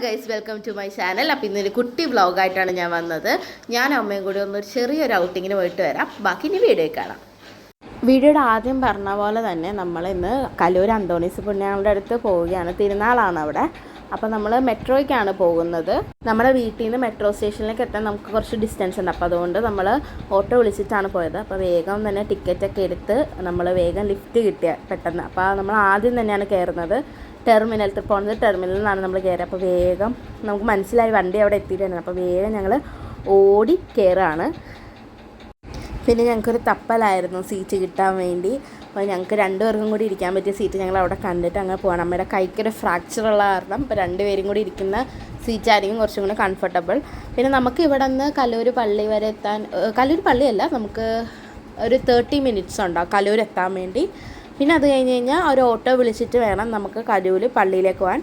Guys, welcome to my channel. അപ്പോൾ ഇന്നൊരു കുട്ടി വ്ളോഗായിട്ടാണ് ഞാൻ വന്നത്. ഞാനും അമ്മയും കൂടി ഒന്നൊരു ചെറിയൊരു ഔട്ടിങ്ങിന് പോയിട്ട് വരാം. ബാക്കി ഇനി വീഡിയോ കാണാം. വീഡിയോയുടെ ആദ്യം പറഞ്ഞ പോലെ തന്നെ നമ്മൾ ഇന്ന് കലൂർ അന്തോണീസ് പുണ്യാളൻ്റെ അടുത്ത് പോവുകയാണ്. തിരുനാളാണ് അവിടെ. അപ്പോൾ നമ്മൾ മെട്രോയ്ക്കാണ് പോകുന്നത്. നമ്മുടെ വീട്ടിൽ നിന്ന് മെട്രോ സ്റ്റേഷനിലേക്ക് എത്താൻ നമുക്ക് കുറച്ച് ഡിസ്റ്റൻസ് ഉണ്ട്. അപ്പോൾ അതുകൊണ്ട് നമ്മൾ ഓട്ടോ വിളിച്ചിട്ടാണ് പോയത്. അപ്പോൾ വേഗം തന്നെ ടിക്കറ്റൊക്കെ എടുത്ത് നമ്മൾ വേഗം ലിഫ്റ്റ് കിട്ടിയ പെട്ടെന്ന്. അപ്പോൾ നമ്മൾ ആദ്യം തന്നെയാണ് കയറുന്നത്. പോകുന്നത് ടെർമിനലിൽ നിന്നാണ് നമ്മൾ കയറുക. അപ്പോൾ വേഗം നമുക്ക് മനസ്സിലായി വണ്ടി അവിടെ എത്തിയിട്ടുണ്ട്. അപ്പോൾ വേഗം ഞങ്ങൾ ഓടി കയറുകയാണ്. പിന്നെ ഞങ്ങൾക്കൊരു തപ്പലായിരുന്നു സീറ്റ് കിട്ടാൻ വേണ്ടി. അപ്പോൾ ഞങ്ങൾക്ക് രണ്ടുപേർക്കും കൂടി ഇരിക്കാൻ പറ്റിയ സീറ്റ് ഞങ്ങൾ അവിടെ കണ്ടിട്ട് അങ്ങനെ പോകണം. അമ്മയുടെ കൈക്കൊരു ഫ്രാക്ചറുള്ള കാരണം ഇപ്പോൾ രണ്ടുപേരും കൂടി ഇരിക്കുന്ന സീറ്റായിരിക്കും കുറച്ചും കൂടി കംഫർട്ടബിൾ. പിന്നെ നമുക്ക് ഇവിടെ നിന്ന് കലൂർ പള്ളി വരെ എത്താൻ, കലൂർ പള്ളിയല്ല, നമുക്ക് ഒരു 30 മിനിറ്റ്സ് ഉണ്ടാവും കലൂർ എത്താൻ വേണ്ടി. പിന്നെ അത് കഴിഞ്ഞ് കഴിഞ്ഞാൽ ഒരു ഓട്ടോ വിളിച്ചിട്ട് വേണം നമുക്ക് കലൂർ പള്ളിയിലേക്ക് പോകാൻ.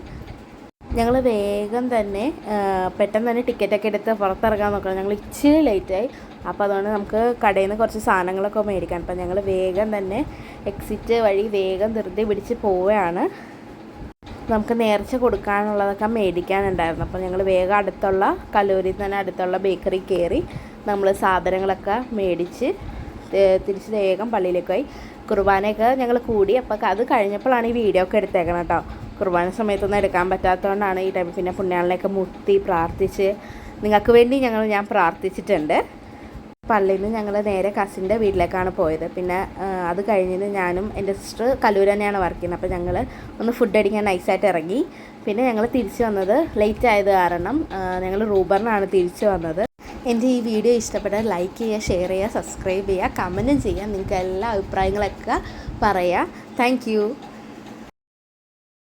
ഞങ്ങൾ വേഗം തന്നെ പെട്ടെന്ന് തന്നെ ടിക്കറ്റൊക്കെ എടുത്ത് പുറത്തിറങ്ങാൻ നോക്കണം. ഞങ്ങൾ ഇച്ചിരി ലേറ്റായി. അപ്പോൾ അതുകൊണ്ട് നമുക്ക് കടയിൽ നിന്ന് കുറച്ച് സാധനങ്ങളൊക്കെ മേടിക്കാൻ. അപ്പോൾ ഞങ്ങൾ വേഗം തന്നെ എക്സിറ്റ് വഴി വേഗം ധൃതി പിടിച്ച് പോവുകയാണ്. നമുക്ക് നേർച്ച കൊടുക്കാനുള്ളതൊക്കെ മേടിക്കാനുണ്ടായിരുന്നു. അപ്പോൾ ഞങ്ങൾ വേഗം അടുത്തുള്ള കലൂരിൽ തന്നെ അടുത്തുള്ള ബേക്കറി കയറി നമ്മൾ സാധനങ്ങളൊക്കെ മേടിച്ച് തിരിച്ച് വേഗം പള്ളിയിലേക്ക് പോയി. കുർബാനയൊക്കെ ഞങ്ങൾ കൂടി. അപ്പോൾ അത് കഴിഞ്ഞപ്പോഴാണ് ഈ വീഡിയോ ഒക്കെ എടുത്തേക്കണം കേട്ടോ. കുർബാന സമയത്തൊന്നും എടുക്കാൻ പറ്റാത്തതുകൊണ്ടാണ് ഈ ടൈം. പിന്നെ പുണ്യാളനെയൊക്കെ മുത്തി പ്രാർത്ഥിച്ച് നിങ്ങൾക്ക് വേണ്ടി ഞാൻ പ്രാർത്ഥിച്ചിട്ടുണ്ട്. പള്ളിയിൽ നിന്ന് ഞങ്ങൾ നേരെ കസിൻ്റെ വീട്ടിലേക്കാണ് പോയത്. പിന്നെ അത് കഴിഞ്ഞിട്ട് ഞാനും എൻ്റെ സിസ്റ്റർ കലൂർ തന്നെയാണ് വർക്ക് ചെയ്യുന്നത്. അപ്പോൾ ഞങ്ങൾ ഒന്ന് ഫുഡ് അടിക്കാൻ നൈസായിട്ട് ഇറങ്ങി. പിന്നെ ഞങ്ങൾ തിരിച്ചു വന്നത് ലേറ്റ് ആയത് കാരണം ഞങ്ങൾ റൂബറിനാണ് തിരിച്ചു വന്നത്. എൻ്റെ ഈ വീഡിയോ ഇഷ്ടപ്പെട്ടാൽ ലൈക്ക് ചെയ്യുക, ഷെയർ ചെയ്യുക, സബ്സ്ക്രൈബ് ചെയ്യുക, കമൻറ്റും ചെയ്യുക. നിങ്ങൾക്ക് എല്ലാ അഭിപ്രായങ്ങളൊക്കെ പറയുക. താങ്ക്